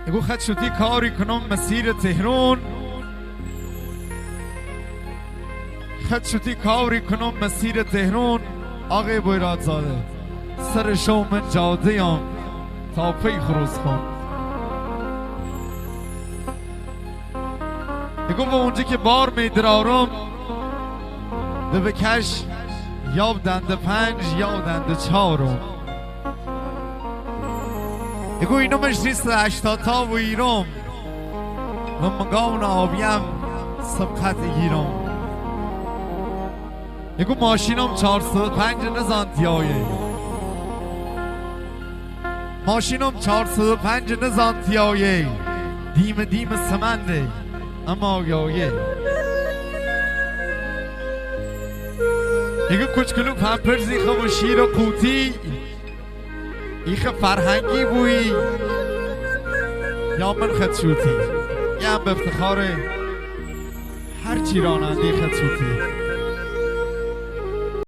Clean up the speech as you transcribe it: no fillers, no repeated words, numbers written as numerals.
يقول خد شوتي كاري كنوم مسيرة تهرون خد شوتي كاري كنوم مسيرة تهرون آقای بویراد زاده سر شو من جادهیم تا پی خروز کن. يقول با اونجا که بار میدرارم ده بکش یابدنده پنج یابدنده چارم. يقول اینو مجلس 80 تا و ایرم و مقاون آبیم سبقت گیرم. يقول ماشینم 405 نزانتیایه ماشینم 405 نزانتیایه دیم دیم سمنده اما یایه. يقول کوچکلو پمپرز ایخه و شیر و قوطی ایخه فرهنگی بویی یا من خدشوتی یه هم به افتخار هر چی راننده خدشوتی.